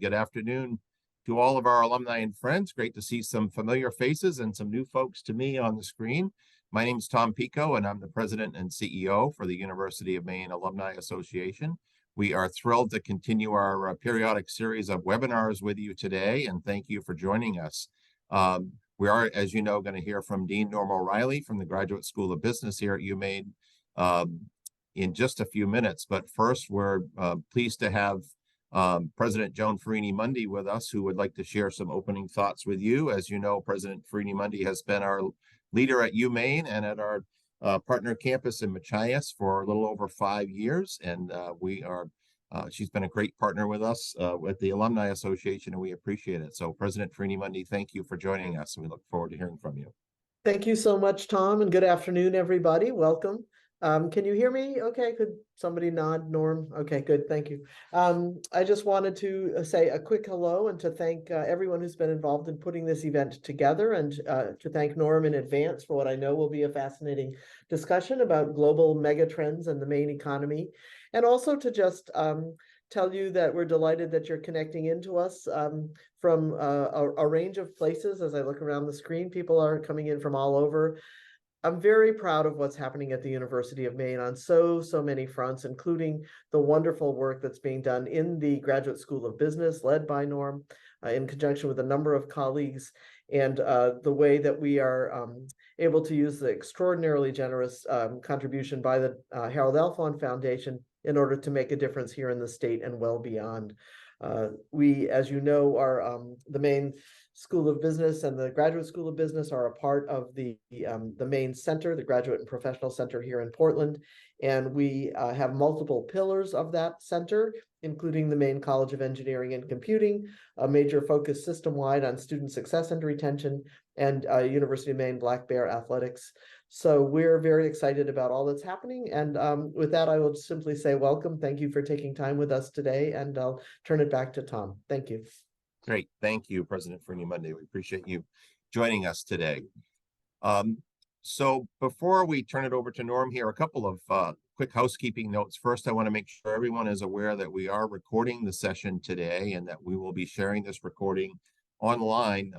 Good afternoon to all of our alumni and friends. Great to see some familiar faces and some new folks to me on the screen. My name is Tom Pico, and I'm the president and CEO for the University of Maine Alumni Association. We are thrilled to continue our periodic series of webinars with you today, and thank you for joining us. We are, as you know, going to hear from Dean Norm O'Reilly from the Graduate School of Business here at UMaine in just a few minutes. But first, we're pleased to have President Joan Farini-Mundy with us, who would like to share some opening thoughts with you. As you know, President Farini-Mundy has been our leader at UMaine and at our partner campus in Machias for a little over 5 years, and she's been a great partner with us with the Alumni Association, and we appreciate it. So, President Farini-Mundy, thank you for joining us, and we look forward to hearing from you. Thank you so much, Tom, and good afternoon, everybody. Welcome. Can you hear me? Okay, could somebody nod? Norm? Okay, good. Thank you. I just wanted to say a quick hello and to thank everyone who's been involved in putting this event together, and to thank Norm in advance for what I know will be a fascinating discussion about global mega trends and the Maine economy. And also to just tell you that we're delighted that you're connecting into us from a range of places. As I look around the screen, people are coming in from all over. I'm very proud of what's happening at the University of Maine on so many fronts, including the wonderful work that's being done in the Graduate School of Business, led by Norm, in conjunction with a number of colleagues, and the way that we are able to use the extraordinarily generous contribution by the Harold Alfond Foundation in order to make a difference here in the state and well beyond. We, as you know, are the Maine School of Business and the Graduate School of Business are a part of the Maine Center, the Graduate and Professional Center here in Portland. And we have multiple pillars of that center, including the Maine College of Engineering and Computing, a major focus system-wide on student success and retention, and University of Maine Black Bear Athletics. So we're very excited about all that's happening. And with that, I will simply say welcome. Thank you for taking time with us today. And I'll turn it back to Tom. Thank you. Great. Thank you, President Farini-Mundy. We appreciate you joining us today. So before we turn it over to Norm here, a couple of quick housekeeping notes. First, I want to make sure everyone is aware that we are recording the session today and that we will be sharing this recording online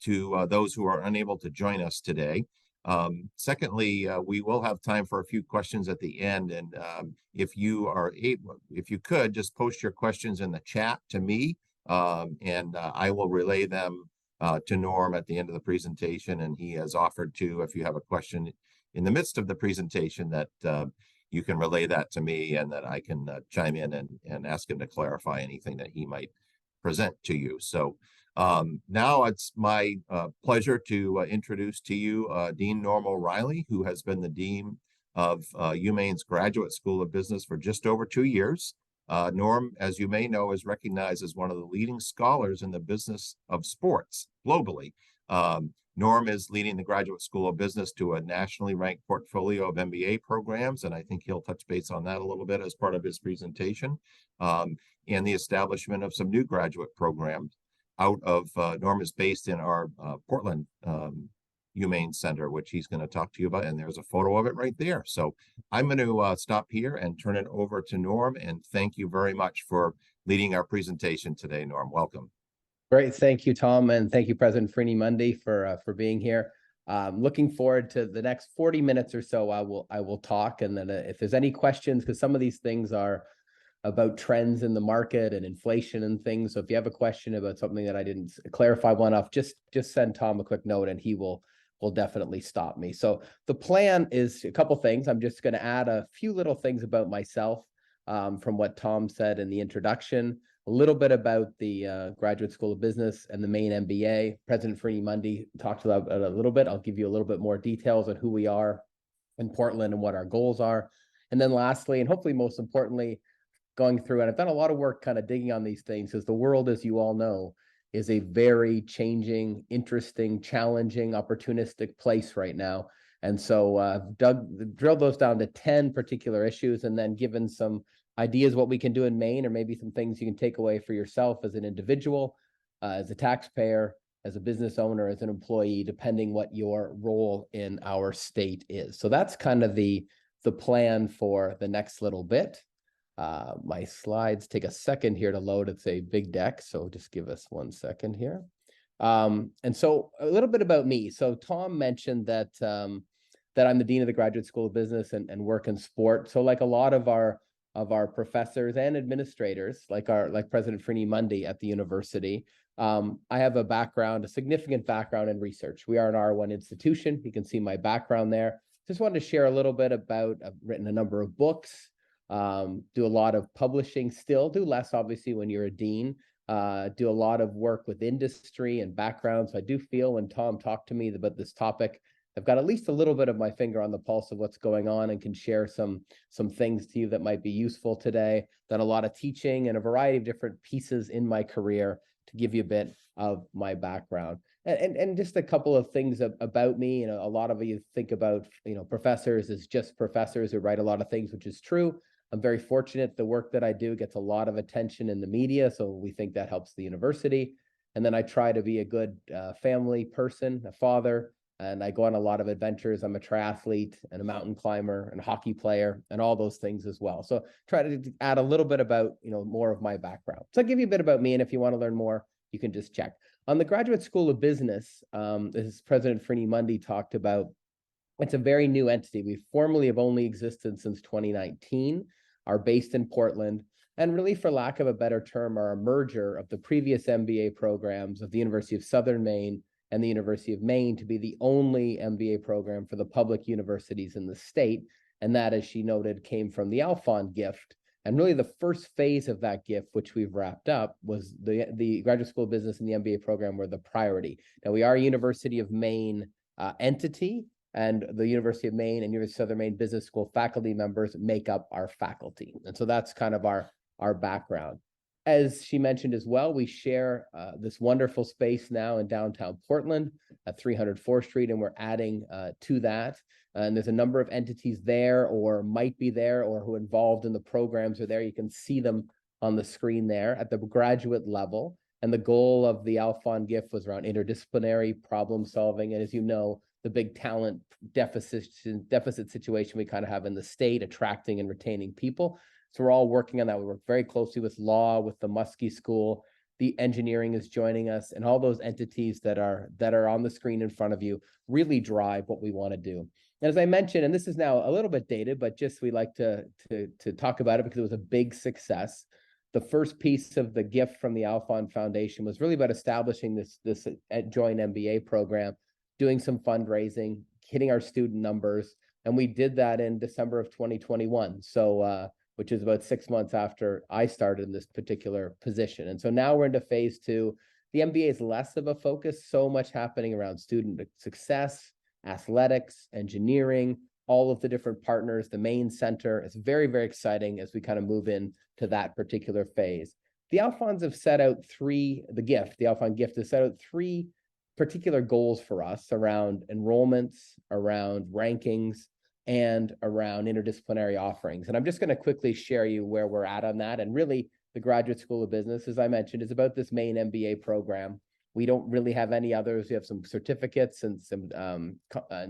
to those who are unable to join us today. Secondly, we will have time for a few questions at the end, and if you could just post your questions in the chat to me, and I will relay them to Norm at the end of the presentation. And he has offered to, if you have a question in the midst of the presentation, that you can relay that to me, and that I can chime in and ask him to clarify anything that he might present to you. So now it's my pleasure to introduce to you Dean Norm O'Reilly, who has been the Dean of UMaine's Graduate School of Business for just over 2 years. Norm, as you may know, is recognized as one of the leading scholars in the business of sports globally. Norm is leading the Graduate School of Business to a nationally ranked portfolio of MBA programs, and I think he'll touch base on that a little bit as part of his presentation, and the establishment of some new graduate programs out of Norm is based in our Portland UMaine Center, which he's going to talk to you about, and there's a photo of it right there. So I'm going to stop here and turn it over to Norm, and thank you very much for leading our presentation today, Norm. Welcome. Great. Thank you, Tom, and thank you, President Farini-Mundy, for being here. Looking forward to the next 40 minutes or so. I will talk, and then if there's any questions, because some of these things are about trends in the market and inflation and things. So if you have a question about something that I didn't clarify one off, just send Tom a quick note, and he will definitely stop me. So the plan is a couple things. I'm just going to add a few little things about myself from what Tom said in the introduction, a little bit about the Graduate School of Business and the Maine MBA. President Farini-Mundy talked about it a little bit. I'll give you a little bit more details on who we are in Portland and what our goals are. And then lastly, and hopefully most importantly, going through, and I've done a lot of work kind of digging on these things, because the world, as you all know, is a very changing, interesting, challenging, opportunistic place right now. And so drilled those down to 10 particular issues, and then given some ideas what we can do in Maine, or maybe some things you can take away for yourself as an individual, as a taxpayer, as a business owner, as an employee, depending what your role in our state is. So that's kind of the plan for the next little bit. My slides take a second here to load. It's a big deck, so just give us 1 second here. And so a little bit about me. So Tom mentioned that that I'm the Dean of the Graduate School of Business and work in sport. So like a lot of our professors and administrators, like President Frini Mundy at the university, I have a significant background in research. We are an R1 institution. You can see my background there. Just wanted to share a little bit about, I've written a number of books, do a lot of publishing still, do less obviously when you're a dean, do a lot of work with industry and background. So I do feel when Tom talked to me about this topic, I've got at least a little bit of my finger on the pulse of what's going on and can share some things to you that might be useful today. Done a lot of teaching and a variety of different pieces in my career to give you a bit of my background. And just a couple of things about me. You know, a lot of you think about, you know, professors as just professors who write a lot of things, which is true. I'm very fortunate. The work that I do gets a lot of attention in the media, so we think that helps the university. And then I try to be a good family person, a father, and I go on a lot of adventures. I'm a triathlete and a mountain climber and a hockey player and all those things as well. So try to add a little bit about, you know, more of my background. So I'll give you a bit about me, and if you want to learn more, you can just check. On the Graduate School of Business, as President Frini Mundy talked about, it's a very new entity. We formally have only existed since 2019, are based in Portland, and really, for lack of a better term, are a merger of the previous MBA programs of the University of Southern Maine and the University of Maine to be the only MBA program for the public universities in the state. And that, as she noted, came from the Alphon gift. And really the first phase of that gift, which we've wrapped up, was the Graduate School of Business and the MBA program were the priority. Now, we are a University of Maine entity, and the University of Maine and University of Southern Maine Business School faculty members make up our faculty. And so that's kind of our background. As she mentioned as well, we share this wonderful space now in downtown Portland at 300 4th Street, and we're adding to that. And there's a number of entities there or might be there or who are involved in the programs are there. You can see them on the screen there at the graduate level. And the goal of the Alphon gift was around interdisciplinary problem solving. And as you know, the big talent deficit situation we kind of have in the state, attracting and retaining people. So we're all working on that. We work very closely with law, with the Muskie School. The engineering is joining us, and all those entities that are on the screen in front of you really drive what we want to do. And as I mentioned, and this is now a little bit dated, but just we like to talk about it because it was a big success. The first piece of the gift from the Alphon Foundation was really about establishing this joint MBA program, doing some fundraising, hitting our student numbers, and we did that in December of 2021. So which is about 6 months after I started in this particular position. And so now we're into phase 2. The MBA is less of a focus, so much happening around student success, athletics, engineering, all of the different partners, the Maine Center. It's very, very exciting as we kind of move into that particular phase. The Alphons have set out the Alphon gift has set out 3 particular goals for us around enrollments, around rankings, and around interdisciplinary offerings. And I'm just going to quickly share you where we're at on that. And really, the Graduate School of Business, as I mentioned, is about this Maine MBA program. We don't really have any others. We have some certificates and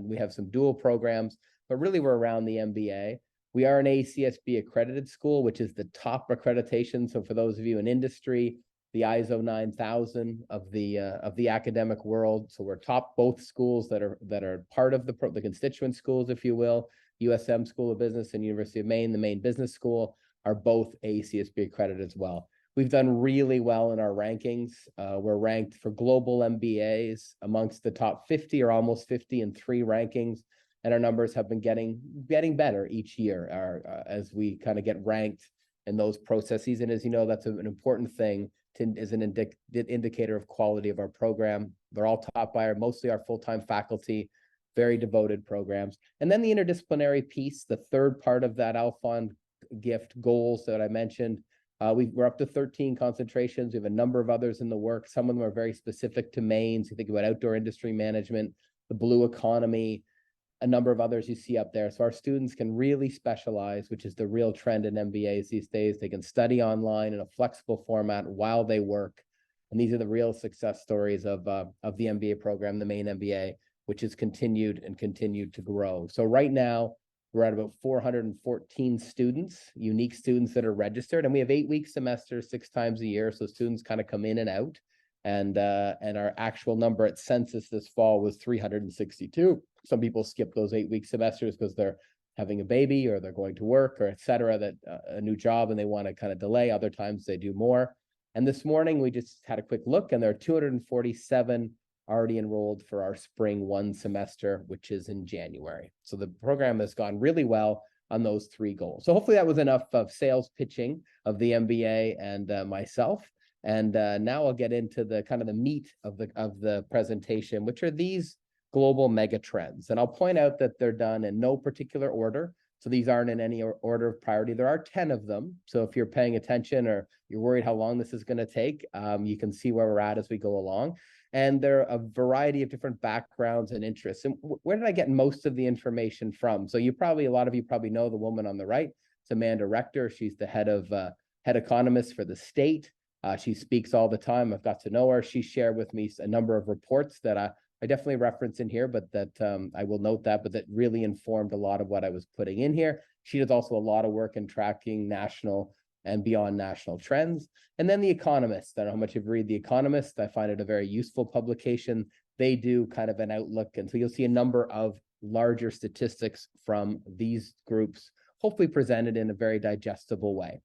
we have some dual programs, but really we're around the MBA. We are an ACSB accredited school, which is the top accreditation. So for those of you in industry, the ISO 9000 of the academic world. So we're top both schools that are part of the constituent schools, if you will. USM School of Business and University of Maine, the Maine Business School, are both ACSB accredited as well. We've done really well in our rankings. We're ranked for global MBAs amongst the top 50 or almost 50 in 3 rankings. And our numbers have been getting better each year as we kind of get ranked in those processes. And as you know, that's an important thing is an indicator of quality of our program. They're all taught by mostly our full-time faculty, very devoted programs. And then the interdisciplinary piece, the third part of that Alphon gift goals that I mentioned, we're up to 13 concentrations. We have a number of others in the work. Some of them are very specific to Maine. So you think about outdoor industry management, the blue economy, a number of others you see up there. So our students can really specialize, which is the real trend in MBAs these days. They can study online in a flexible format while they work. And these are the real success stories of the MBA program, the Maine MBA, which has continued to grow. So right now, We're at about 414 students, unique students that are registered, and we have 8-week semesters 6 times a year. So students kind of come in and out. And our actual number at census this fall was 362. Some people skip those 8-week semesters because they're having a baby or they're going to work or et cetera, that a new job and they want to kind of delay. Other times they do more. And this morning we just had a quick look and there are 247 already enrolled for our spring 1 semester, which is in January. So the program has gone really well on those 3 goals. So hopefully that was enough of sales pitching of the MBA and myself. And now I'll get into the kind of the meat of the presentation, which are these global mega trends. And I'll point out that they're done in no particular order. So these aren't in any order of priority. There are 10 of them. So if you're paying attention or you're worried how long this is going to take, you can see where we're at as we go along. And there are a variety of different backgrounds and interests. And where did I get most of the information from? So a lot of you probably know the woman on the right. It's Amanda Rector. She's the head economist for the state. She speaks all the time. I've got to know her. She shared with me a number of reports that I definitely reference in here, but that I will note that really informed a lot of what I was putting in here. She does also a lot of work in tracking national and beyond national trends. And then The Economist. I don't know how much you've read The Economist. I find it a very useful publication. They do kind of an outlook. And so you'll see a number of larger statistics from these groups, hopefully presented in a very digestible way.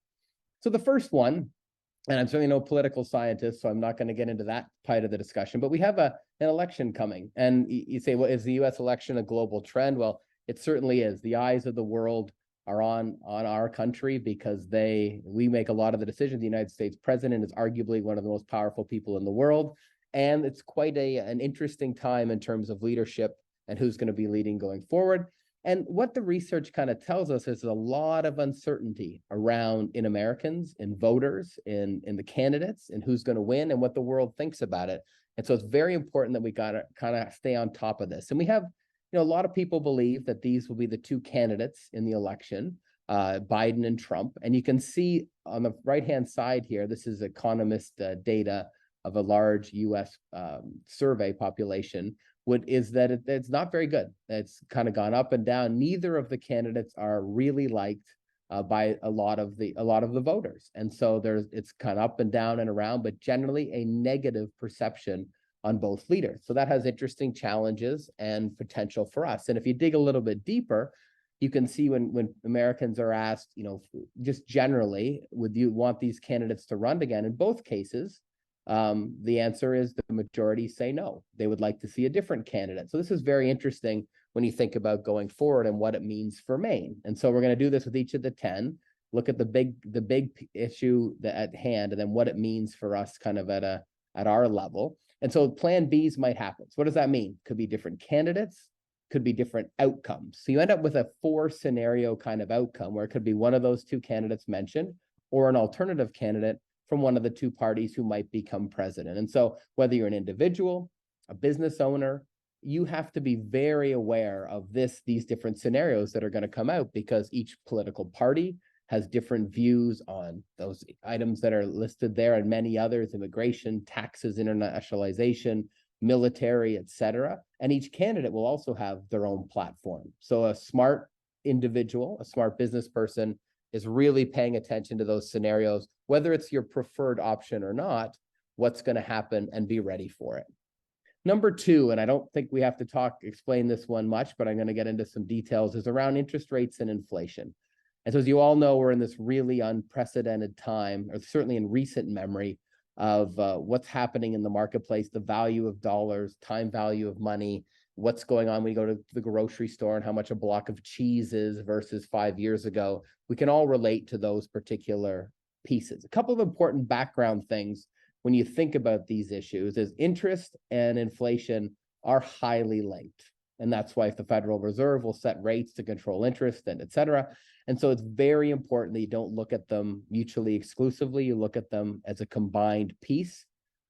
So the first one, and I'm certainly no political scientist, so I'm not going to get into that part of the discussion, but we have an election coming. And you say, well, is the US election a global trend? Well, it certainly is. The eyes of the world are on our country because we make a lot of the decisions. The United States president is arguably one of the most powerful people in the world. And it's quite an interesting time in terms of leadership and who's going to be leading going forward. And what the research kind of tells us is a lot of uncertainty around in Americans, in voters, in the candidates, and who's going to win and what the world thinks about it. And so it's very important that we got to kind of stay on top of this. And we have, a lot of people believe that these will be the 2 candidates in the election, Biden and Trump. And you can see on the right-hand side here, this is Economist data of a large US survey population. Is that it's not very good. It's kind of gone up and down. Neither of the candidates are really liked by a lot of the voters. And so it's kind of up and down and around, but generally a negative perception on both leaders. So that has interesting challenges and potential for us. And if you dig a little bit deeper, you can see when Americans are asked, just generally, would you want these candidates to run again? In both cases, the answer is the majority say no. They would like to see a different candidate. So this is very interesting when you think about going forward and what it means for Maine. And so we're going to do this with each of the 10, look at the big issue at hand, and then what it means for us kind of at our level. And so plan Bs might happen. So what does that mean? Could be different candidates, could be different outcomes. So you end up with a 4 scenario kind of outcome where it could be one of those 2 candidates mentioned or an alternative candidate from one of the 2 parties who might become president. And so whether you're an individual, a business owner, you have to be very aware of these different scenarios that are going to come out because each political party has different views on those items that are listed there and many others: immigration, taxes, internationalization, military, et cetera. And each candidate will also have their own platform. So a smart individual, a smart business person is really paying attention to those scenarios, whether it's your preferred option or not, what's going to happen, and be ready for it. Number 2, and I don't think we have to explain this one much, but I'm going to get into some details, is around interest rates and inflation. And so as you all know, we're in this really unprecedented time, or certainly in recent memory, of what's happening in the marketplace, the value of dollars, time value of money, what's going on when you go to the grocery store and how much a block of cheese is versus 5 years ago. We can all relate to those particular pieces. A couple of important background things when you think about these issues is interest and inflation are highly linked. And that's why the Federal Reserve will set rates to control interest and et cetera. And so it's very important that you don't look at them mutually exclusively. You look at them as a combined piece.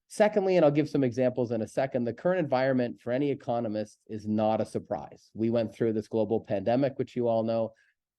Secondly, and I'll give some examples in a second, the current environment for any economist is not a surprise. We went through this global pandemic, which you all know.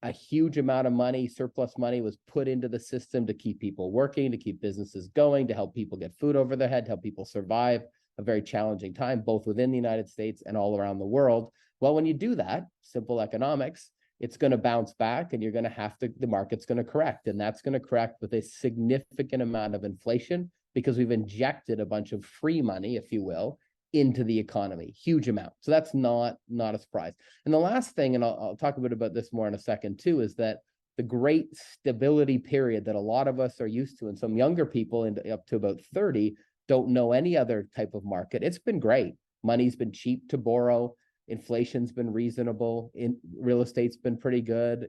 A huge amount of money, surplus money, was put into the system to keep people working, to keep businesses going, to help people get food over their head, to help people survive a very challenging time, both within the United States and all around the world. Well, when you do that, simple economics, it's going to bounce back, and you're going to have to, the market's going to correct, and that's going to correct with a significant amount of inflation because we've injected a bunch of free money, if you will, into the economy, huge amount. So that's not a surprise. And the last thing, and I'll talk a bit about this more in a second too, is that the great stability period that a lot of us are used to, and some younger people up to about 30 don't know any other type of market. It's been great. Money's been cheap to borrow. Inflation's been reasonable. In real estate's been pretty good.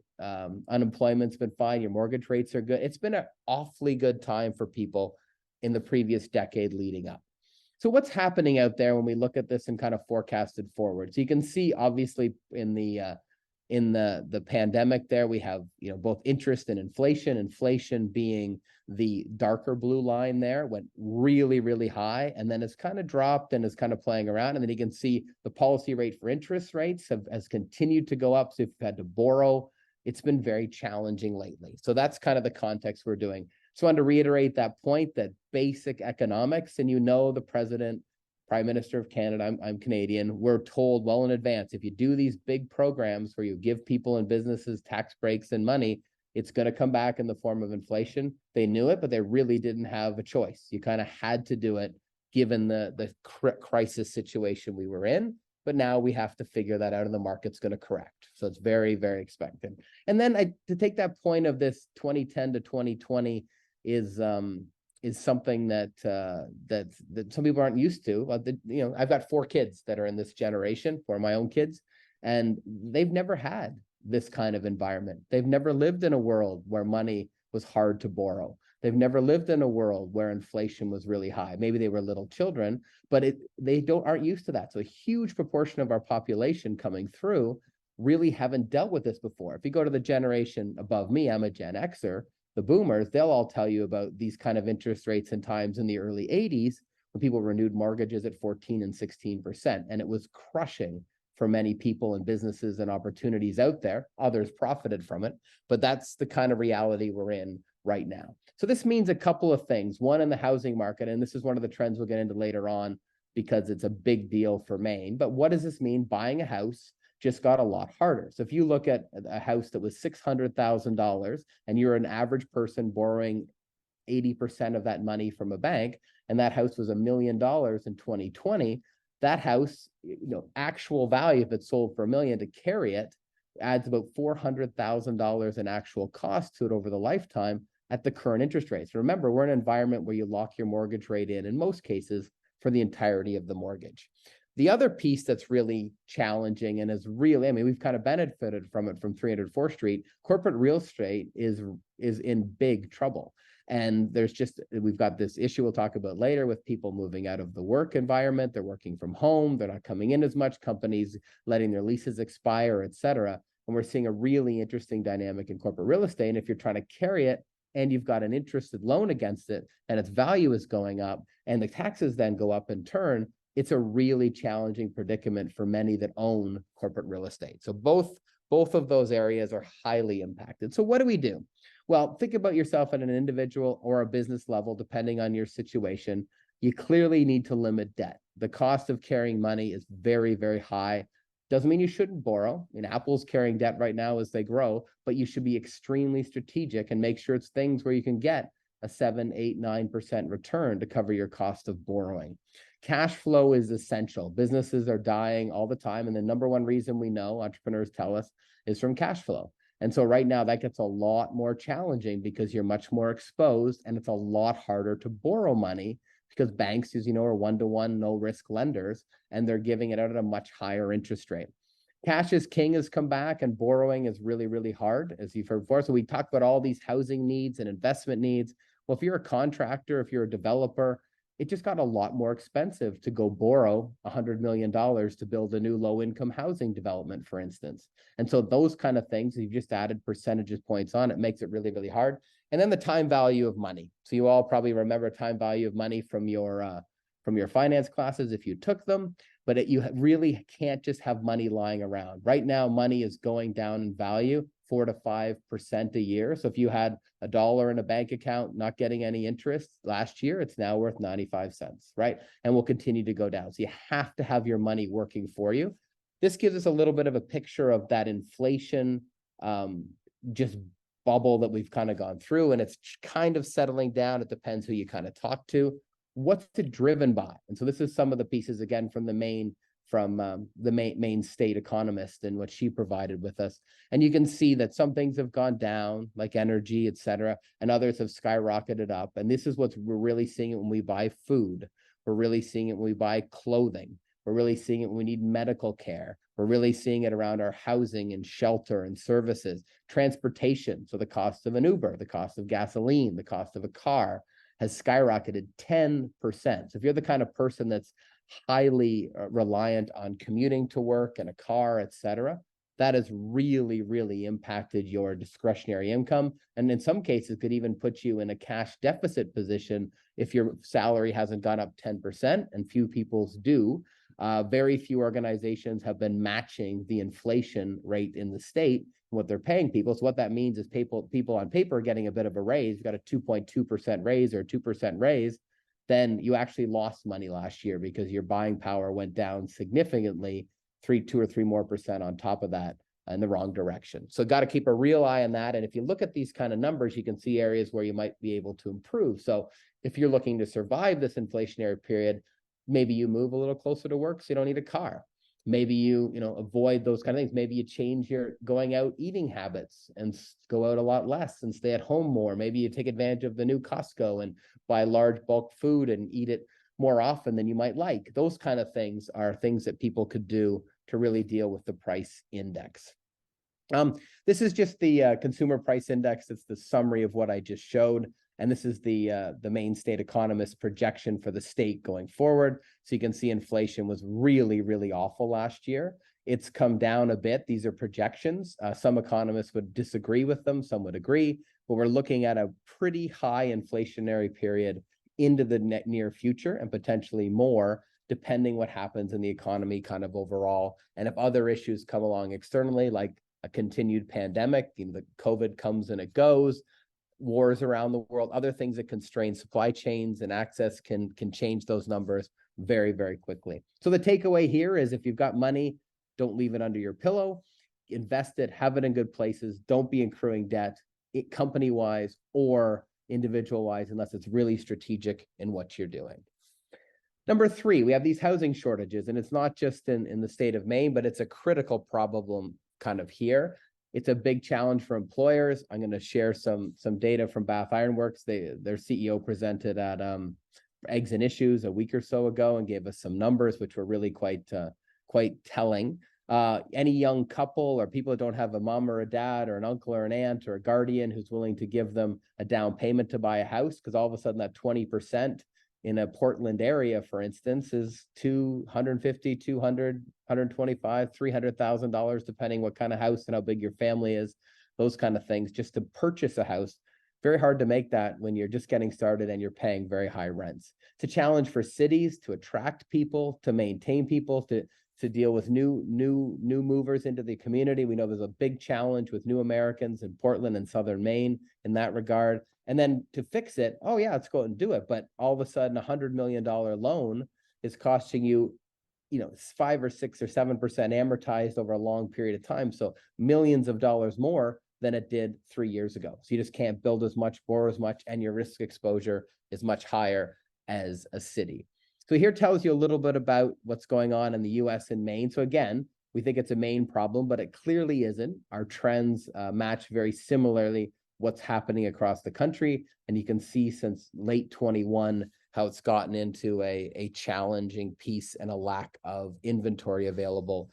Unemployment's been fine. Your mortgage rates are good. It's been an awfully good time for people in the previous decade leading up. So what's happening out there when we look at this and kind of forecasted forward? So you can see, obviously, in the pandemic there, we have, both interest and inflation. Inflation being the darker blue line there, went really, really high, and then it's kind of dropped and is kind of playing around. And then you can see the policy rate for interest rates has continued to go up. So if you've had to borrow, it's been very challenging lately. So that's kind of the context we're doing. So I wanted to reiterate that point, that basic economics, and the president, Prime Minister of Canada, I'm Canadian, we're told well in advance, if you do these big programs where you give people and businesses tax breaks and money, it's going to come back in the form of inflation. They knew it, but they really didn't have a choice. You kind of had to do it given the crisis situation we were in. But now we have to figure that out, and the market's going to correct. So it's very, very expected. And then to take that point of this 2010 to 2020 is something that some people aren't used to. I've got 4 kids that are in this generation, 4 of my own kids, and they've never had this kind of environment. They've never lived in a world where money was hard to borrow. They've never lived in a world where inflation was really high. Maybe they were little children, but they aren't used to that. So a huge proportion of our population coming through really haven't dealt with this before. If you go to the generation above me, I'm a Gen Xer, the boomers, they'll all tell you about these kind of interest rates and times in the early 80s when people renewed mortgages at 14 and 16%. And it was crushing for many people and businesses and opportunities out there. Others profited from it, but that's the kind of reality we're in right now. So this means a couple of things. One, in the housing market, and this is one of the trends we'll get into later on because it's a big deal for Maine. But what does this mean? Buying a house just got a lot harder. So if you look at a house that was $600,000 and you're an average person borrowing 80% of that money from a bank, and that house was $1 million in 2020, that house, actual value, if it's sold for $1 million, to carry it adds about $400,000 in actual cost to it over the lifetime at the current interest rates. Remember, we're in an environment where you lock your mortgage rate in most cases for the entirety of the mortgage. The other piece that's really challenging and is really, we've kind of benefited from it from 304th Street. Corporate real estate is in big trouble. And we've got this issue we'll talk about later with people moving out of the work environment. They're working from home. They're not coming in as much, companies letting their leases expire, et cetera. And we're seeing a really interesting dynamic in corporate real estate. And if you're trying to carry it and you've got an interested loan against it and its value is going up and the taxes then go up in turn, it's a really challenging predicament for many that own corporate real estate. So both of those areas are highly impacted. So what do we do? Well, think about yourself at an individual or a business level, depending on your situation. You clearly need to limit debt. The cost of carrying money is very, very high. Doesn't mean you shouldn't borrow. Apple's carrying debt right now as they grow, but you should be extremely strategic and make sure it's things where you can get a 7, 8, 9% return to cover your cost of borrowing. Cash flow is essential. Businesses are dying all the time. And the number one reason we know, entrepreneurs tell us, is from cash flow. And so right now that gets a lot more challenging because you're much more exposed and it's a lot harder to borrow money because banks, as you know, are one-to-one, no-risk lenders, and they're giving it out at a much higher interest rate. Cash is king has come back, and borrowing is really, really hard, as you've heard before. So we talked about all these housing needs and investment needs. Well, if you're a contractor, if you're a developer, it just got a lot more expensive to go borrow $100 million to build a new low-income housing development, for instance. And so those kind of things, you've just added percentages points on, it makes it really, really hard. And then the time value of money. So you all probably remember time value of money from your finance classes if you took them, but you really can't just have money lying around. Right now, money is going down in value 4 to 5% a year. So if you had $1 in a bank account, not getting any interest last year, it's now worth 95 cents, right? And will continue to go down. So you have to have your money working for you. This gives us a little bit of a picture of that inflation just bubble that we've kind of gone through, and it's kind of settling down. It depends who you kind of talk to. What's it driven by? And so this is some of the pieces again from the Maine state economist and what she provided with us. And you can see that some things have gone down, like energy, et cetera, and others have skyrocketed up. And this is what we're really seeing it when we buy food. We're really seeing it when we buy clothing. We're really seeing it when we need medical care. We're really seeing it around our housing and shelter and services, transportation. So the cost of an Uber, the cost of gasoline, the cost of a car has skyrocketed 10%. So if you're the kind of person that's highly reliant on commuting to work and a car, et cetera, that has really, really impacted your discretionary income. And in some cases could even put you in a cash deficit position if your salary hasn't gone up 10%, and few people's do. Very few organizations have been matching the inflation rate in the state, what they're paying people. So what that means is people on paper are getting a bit of a raise. You got a 2.2% raise or a 2% raise, then you actually lost money last year because your buying power went down significantly, 2 or 3 more percent on top of that in the wrong direction. So got to keep a real eye on that. And if you look at these kind of numbers, you can see areas where you might be able to improve. So if you're looking to survive this inflationary period, maybe you move a little closer to work so you don't need a car. Maybe you avoid those kind of things. Maybe you change your going out eating habits and go out a lot less and stay at home more. Maybe you take advantage of the new Costco and buy large bulk food and eat it more often than you might like. Those kind of things are things that people could do to really deal with the price index. This is just the consumer price index. It's the summary of what I just showed. And this is the Maine state economist projection for the state going forward. So you can see inflation was really, really awful last year. It's come down a bit. These are projections. Some economists would disagree with them. Some would agree. But we're looking at a pretty high inflationary period into the near future and potentially more, depending what happens in the economy kind of overall. And if other issues come along externally, like a continued pandemic, the COVID comes and it goes, wars around the world, other things that constrain supply chains and access can change those numbers very, very quickly. So the takeaway here is if you've got money, don't leave it under your pillow, invest it, have it in good places, don't be accruing debt, company-wise or individual-wise, unless it's really strategic in what you're doing. Number 3, we have these housing shortages, and it's not just in the state of Maine, but it's a critical problem kind of here. It's a big challenge for employers. I'm going to share some data from Bath Iron Works. Their CEO presented at Eggs and Issues a week or so ago and gave us some numbers, which were really quite telling. Any young couple or people that don't have a mom or a dad or an uncle or an aunt or a guardian who's willing to give them a down payment to buy a house, because all of a sudden that 20% in a Portland area, for instance, is $250,000, $200,000, $125,000, $300,000, depending what kind of house and how big your family is, those kind of things, just to purchase a house. Very hard to make that when you're just getting started and you're paying very high rents. It's a challenge for cities to attract people, to maintain people, to deal with new movers into the community. We know there's a big challenge with new Americans in Portland and Southern Maine in that regard. And then to fix it, oh yeah, let's go out and do it. But all of a sudden, $100 million loan is costing you, 5 or 6 or 7% amortized over a long period of time. So millions of dollars more than it did 3 years ago. So you just can't build as much, borrow as much, and your risk exposure is much higher as a city. So here tells you a little bit about what's going on in the US and Maine. So again, we think it's a Maine problem, but it clearly isn't. Our trends match very similarly what's happening across the country. And you can see since late 21 how it's gotten into a challenging piece and a lack of inventory available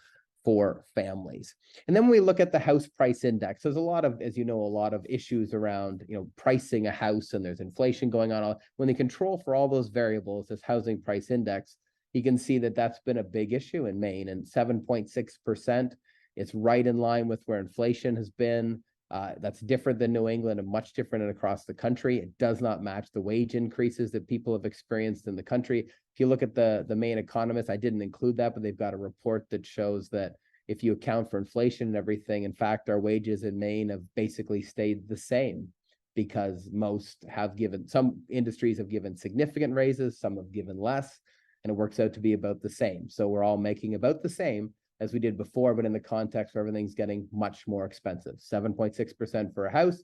for families. And then when we look at the house price index, there's a lot of, as you know, a lot of issues around, pricing a house, and there's inflation going on. When they control for all those variables, this housing price index, you can see that that's been a big issue in Maine, and 7.6%. It's right in line with where inflation has been. That's different than New England and much different across the country. It does not match the wage increases that people have experienced in the country. If you look at the Maine economist, I didn't include that, but they've got a report that shows that if you account for inflation and everything, in fact, our wages in Maine have basically stayed the same, because some industries have given significant raises, some have given less, and it works out to be about the same. So we're all making about the same, as we did before, but in the context where everything's getting much more expensive. 7.6% for a house,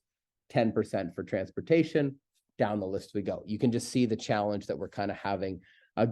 10% for transportation, down the list we go. You can just see the challenge that we're kind of having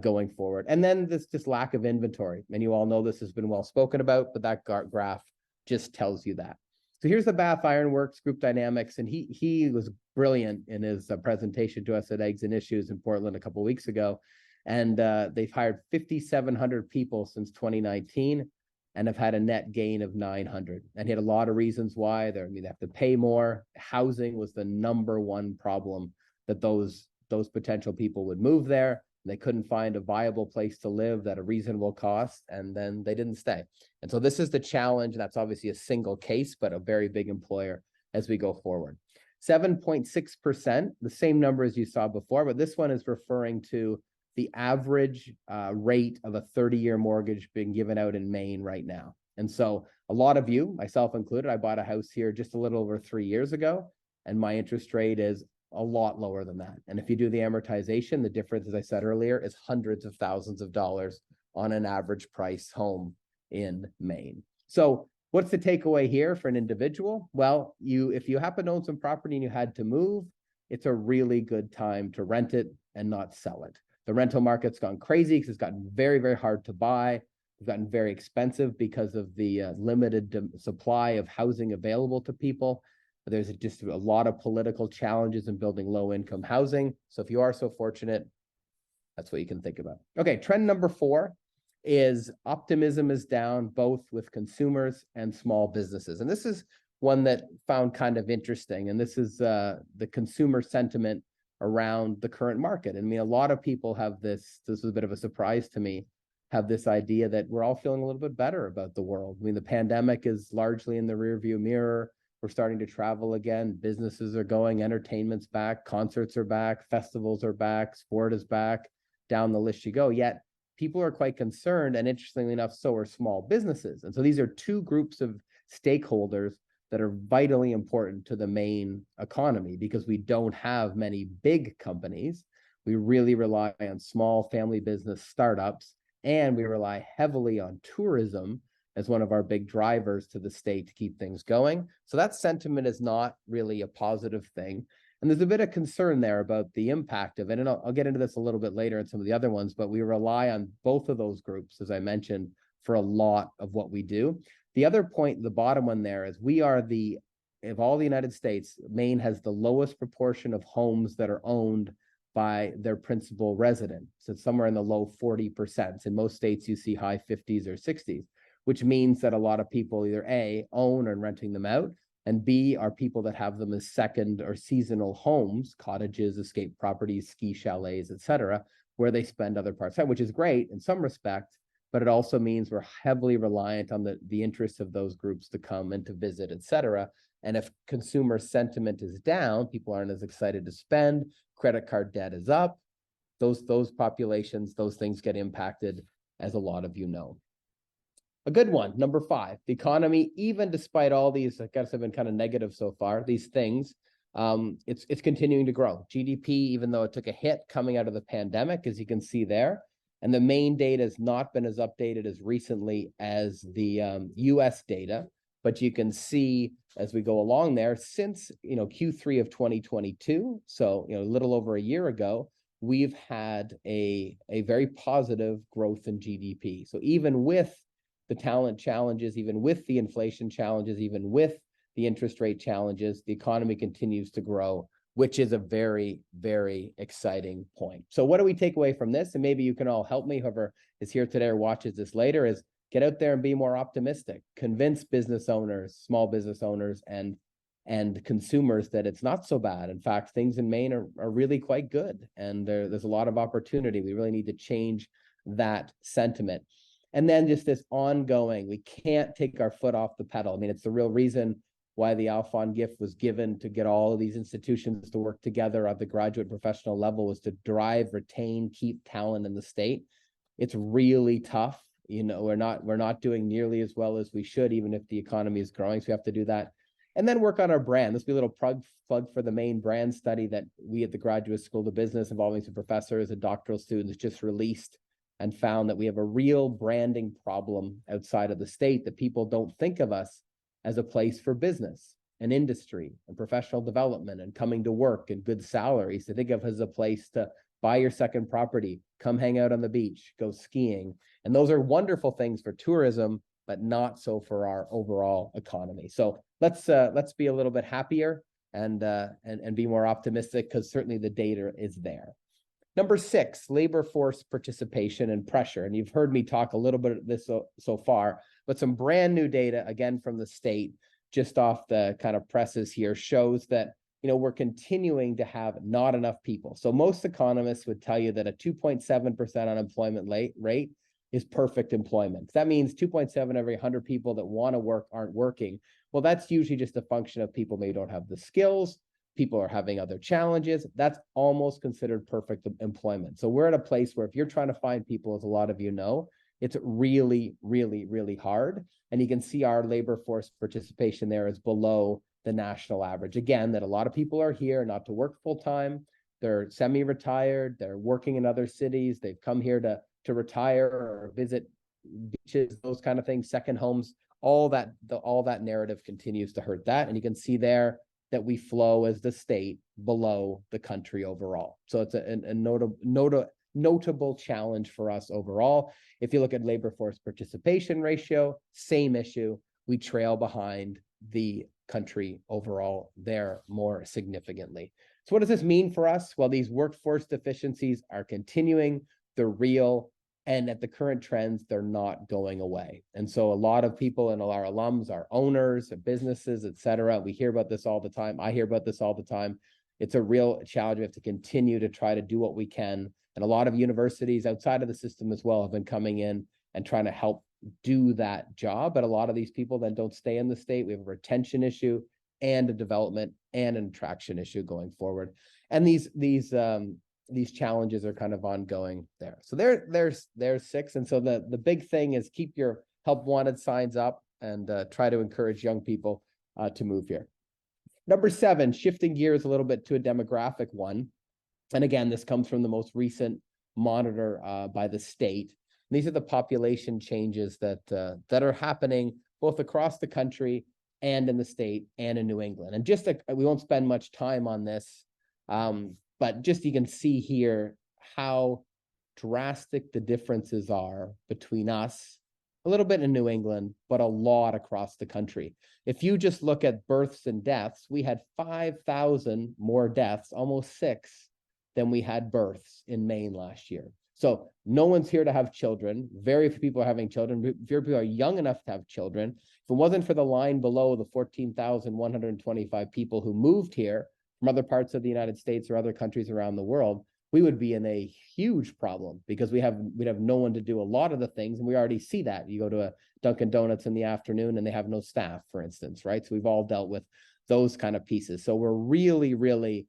going forward. And then this lack of inventory. And you all know this has been well spoken about, but that graph just tells you that. So here's the Bath Iron Works Group Dynamics, and he was brilliant in his presentation to us at Eggs and Issues in Portland a couple of weeks ago. And they've hired 5,700 people since 2019 and have had a net gain of 900. And he had a lot of reasons why. They have to pay more. Housing was the number one problem that those potential people would move there. They couldn't find a viable place to live at a reasonable cost, and then they didn't stay. And so this is the challenge. That's obviously a single case, but a very big employer as we go forward. 7.6%, the same number as you saw before, but this one is referring to the average rate of a 30-year mortgage being given out in Maine right now. And so a lot of you, myself included, I bought a house here just a little over 3 years ago, and my interest rate is a lot lower than that. And if you do the amortization, the difference, as I said earlier, is hundreds of thousands of dollars on an average price home in Maine. So what's the takeaway here for an individual? Well, if you happen to own some property and you had to move, it's a really good time to rent it and not sell it. The rental market's gone crazy because it's gotten very, very hard to buy. It's gotten very expensive because of the limited supply of housing available to people. There's just a lot of political challenges in building low-income housing. So if you are so fortunate, that's what you can think about. Okay, trend number 4 is optimism is down, both with consumers and small businesses. And this is one that found kind of interesting. And this is the consumer sentiment around the current market. I mean, a lot of people have this was a bit of a surprise to me, have this idea that we're all feeling a little bit better about the world. I mean, the pandemic is largely in the rearview mirror. We're starting to travel again. Businesses are going, entertainment's back, concerts are back, festivals are back, sport is back, down the list you go. Yet people are quite concerned, and interestingly enough, so are small businesses. And so these are two groups of stakeholders that are vitally important to the Maine economy because we don't have many big companies. We really rely on small family business startups, and we rely heavily on tourism as one of our big drivers to the state to keep things going. So that sentiment is not really a positive thing. And there's a bit of concern there about the impact of it. And I'll get into this a little bit later in some of the other ones, but we rely on both of those groups, as I mentioned, for a lot of what we do. The other point, the bottom one there, is we are of all the United States, Maine has the lowest proportion of homes that are owned by their principal resident. So it's somewhere in the low 40%. In most states, you see high 50s or 60s. Which means that a lot of people either A, own and renting them out, and B, are people that have them as second or seasonal homes, cottages, escape properties, ski chalets, etc., where they spend other parts of time, which is great in some respect, but it also means we're heavily reliant on the interests of those groups to come and to visit, etc. And if consumer sentiment is down, people aren't as excited to spend, credit card debt is up, those populations, those things get impacted, as a lot of you know. A good one, number 5, the economy, even despite all these, I guess have been kind of negative so far, these things, it's continuing to grow. GDP, even though it took a hit coming out of the pandemic, as you can see there, and the Maine data has not been as updated as recently as the US data, but you can see as we go along there, since Q3 of 2022, so a little over a year ago, we've had a very positive growth in GDP. So even with the talent challenges, even with the inflation challenges, even with the interest rate challenges, the economy continues to grow, which is a very, very exciting point. So what do we take away from this? And maybe you can all help me, whoever is here today or watches this later, is get out there and be more optimistic. Convince business owners, small business owners, and consumers that it's not so bad. In fact, things in Maine are really quite good, and there's a lot of opportunity. We really need to change that sentiment. And then just this ongoing, we can't take our foot off the pedal. I mean, it's the real reason why the Alphon gift was given, to get all of these institutions to work together at the graduate professional level, was to drive, retain, keep talent in the state. It's really tough. We're not doing nearly as well as we should, even if the economy is growing. So we have to do that. And then work on our brand. This will be a little plug for the Maine brand study that we at the Graduate School of Business, involving some professors and doctoral students, just released and found that we have a real branding problem outside of the state, that people don't think of us as a place for business and industry and professional development and coming to work and good salaries. They think of us as a place to buy your second property, come hang out on the beach, go skiing. And those are wonderful things for tourism, but not so for our overall economy. So let's be a little bit happier and be more optimistic, because certainly the data is there. Number 6, labor force participation and pressure. And you've heard me talk a little bit of this so far, but some brand new data, again, from the state, just off the kind of presses here, shows that, you know, we're continuing to have not enough people. So most economists would tell you that a 2.7% unemployment rate is perfect employment. That means 2.7 every 100 people that want to work aren't working. Well, that's usually just a function of people maybe don't have the skills, people are having other challenges. That's almost considered perfect employment. So we're at a place where if you're trying to find people, as a lot of you know, it's really, really, really hard. And you can see our labor force participation there is below the national average. Again, that a lot of people are here not to work full time. They're semi-retired, they're working in other cities, they've come here to retire or visit beaches, those kind of things, second homes. All that narrative continues to hurt that. And you can see there that we flow as the state below the country overall. So it's a notable challenge for us overall. If you look at labor force participation ratio, same issue. We trail behind the country overall there more significantly. So what does this mean for us? Well, these workforce deficiencies are continuing, they're real, and at the current trends, they're not going away. And so a lot of people and our alums are owners of businesses, et cetera. We hear about this all the time. I hear about this all the time. It's a real challenge. We have to continue to try to do what we can. And a lot of universities outside of the system as well have been coming in and trying to help do that job. But a lot of these people then don't stay in the state. We have a retention issue and a development and an attraction issue going forward. And these challenges are kind of ongoing there. So there's 6. And so the big thing is keep your help wanted signs up and try to encourage young people to move here. Number 7, shifting gears a little bit to a demographic one. And again, this comes from the most recent monitor by the state. And these are the population changes that are happening both across the country and in the state and in New England. And just we won't spend much time on this, but just you can see here how drastic the differences are between us, a little bit in New England, but a lot across the country. If you just look at births and deaths, we had 5,000 more deaths, almost 6, than we had births in Maine last year. So no one's here to have children. Very few people are having children. Very few people are young enough to have children. If it wasn't for the line below, the 14,125 people who moved here from other parts of the United States or other countries around the world, we would be in a huge problem because we'd have no one to do a lot of the things. And we already see that. You go to a Dunkin' Donuts in the afternoon and they have no staff, for instance, right? So we've all dealt with those kind of pieces. So we're really, really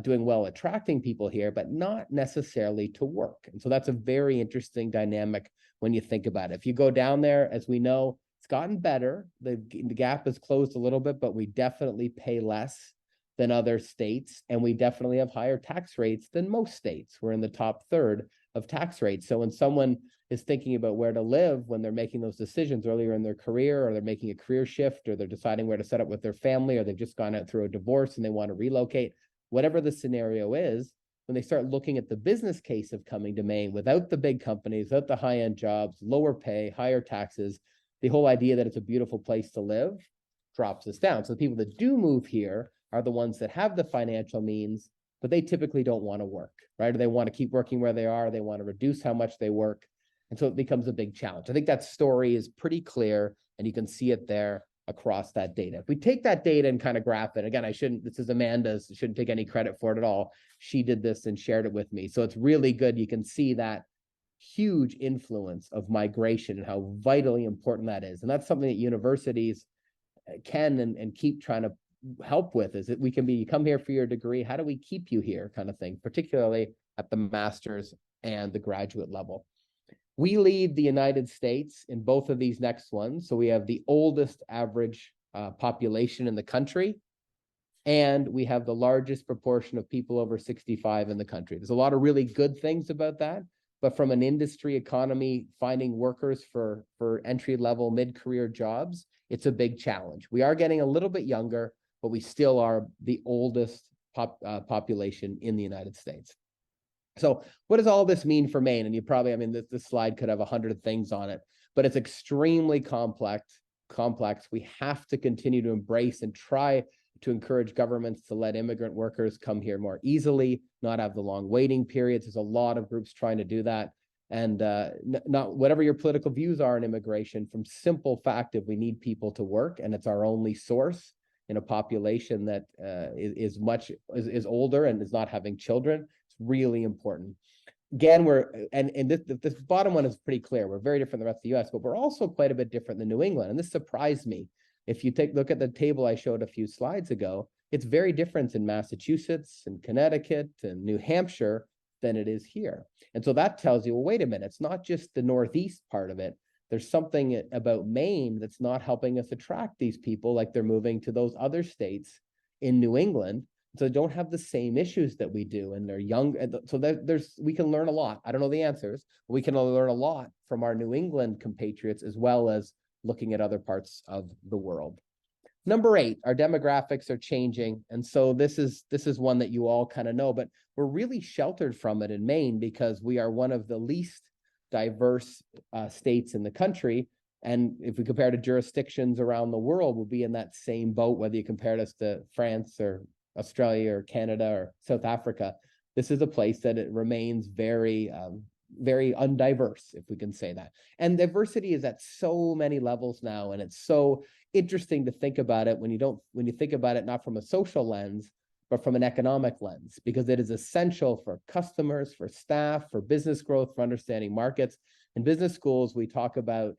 doing well attracting people here, but not necessarily to work. And so that's a very interesting dynamic when you think about it. If you go down there, as we know, it's gotten better. The gap has closed a little bit, but we definitely pay less than other states. And we definitely have higher tax rates than most states. We're in the top third of tax rates. So when someone is thinking about where to live, when they're making those decisions earlier in their career, or they're making a career shift, or they're deciding where to set up with their family, or they've just gone out through a divorce and they want to relocate, whatever the scenario is, when they start looking at the business case of coming to Maine without the big companies, without the high-end jobs, lower pay, higher taxes, the whole idea that it's a beautiful place to live drops us down. So the people that do move here are the ones that have the financial means, but they typically don't want to work, right? Or they want to keep working where they are. They want to reduce how much they work. And so it becomes a big challenge. I think that story is pretty clear, and you can see it there across that data. If we take that data and kind of graph it, again, this is Amanda's, shouldn't take any credit for it at all. She did this and shared it with me. So it's really good. You can see that huge influence of migration and how vitally important that is. And that's something that universities can and keep trying to help with, is that you come here for your degree. How do we keep you here kind of thing, particularly at the master's and the graduate level. We lead the United States in both of these next ones. So we have the oldest average population in the country, and we have the largest proportion of people over 65 in the country. There's a lot of really good things about that, but from an industry economy, finding workers for entry-level, mid-career jobs, it's a big challenge. We are getting a little bit younger, but we still are the oldest population in the United States. So what does all this mean for Maine? And you probably, I mean, this slide could have 100 things on it, but it's extremely complex. We have to continue to embrace and try to encourage governments to let immigrant workers come here more easily, not have the long waiting periods. There's a lot of groups trying to do that. And not whatever your political views are in immigration, from simple fact of we need people to work, and it's our only source in a population that is older and is not having children. It's really important. Again, this bottom one is pretty clear. We're very different than the rest of the US, but we're also quite a bit different than New England. And this surprised me. If you look at the table I showed a few slides ago, it's very different in Massachusetts and Connecticut and New Hampshire than it is here. And so that tells you, well, wait a minute, it's not just the Northeast part of it. There's something about Maine that's not helping us attract these people, like they're moving to those other states in New England. So they don't have the same issues that we do, and they're young. So we can learn a lot. I don't know the answers, but we can learn a lot from our New England compatriots, as well as looking at other parts of the world. Number 8, our demographics are changing. And so this is one that you all kind of know, but we're really sheltered from it in Maine because we are one of the least diverse states in the country. And if we compare to jurisdictions around the world, we'll be in that same boat, whether you compared us to France or Australia or Canada or South Africa. This is a place that it remains very, very undiverse, if we can say that. And diversity is at so many levels now, and it's so interesting to think about it when you think about it not from a social lens, but from an economic lens, because it is essential for customers, for staff, for business growth, for understanding markets. In business schools, we talk about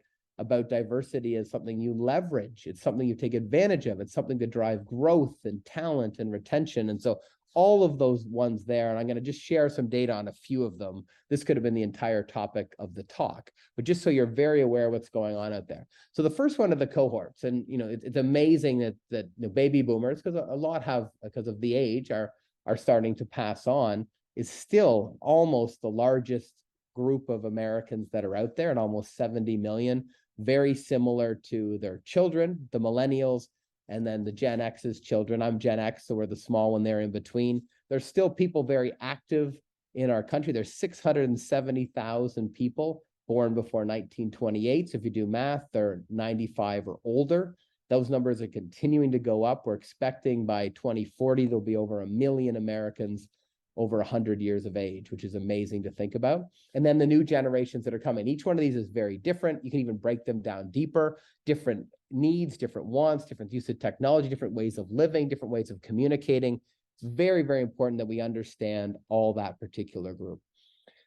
diversity as something you leverage. It's something you take advantage of. It's something to drive growth and talent and retention. And so all of those ones there, and I'm going to just share some data on a few of them. This could have been the entire topic of the talk, but just so you're very aware of what's going on out there. So the first one are the cohorts, and it's amazing that baby boomers, because a lot have, because of the age, are starting to pass on, is still almost the largest group of Americans that are out there, and almost 70 million, very similar to their children, the millennials, and then the Gen X's children. I'm Gen X, so we're the small one there in between. There's still people very active in our country. There's 670,000 people born before 1928. So if you do math, they're 95 or older. Those numbers are continuing to go up. We're expecting by 2040, there'll be over 1 million Americans over 100 years of age, which is amazing to think about. And then the new generations that are coming. Each one of these is very different. You can even break them down deeper, different needs, different wants, different use of technology, different ways of living, different ways of communicating. It's very, very important that we understand all that particular group.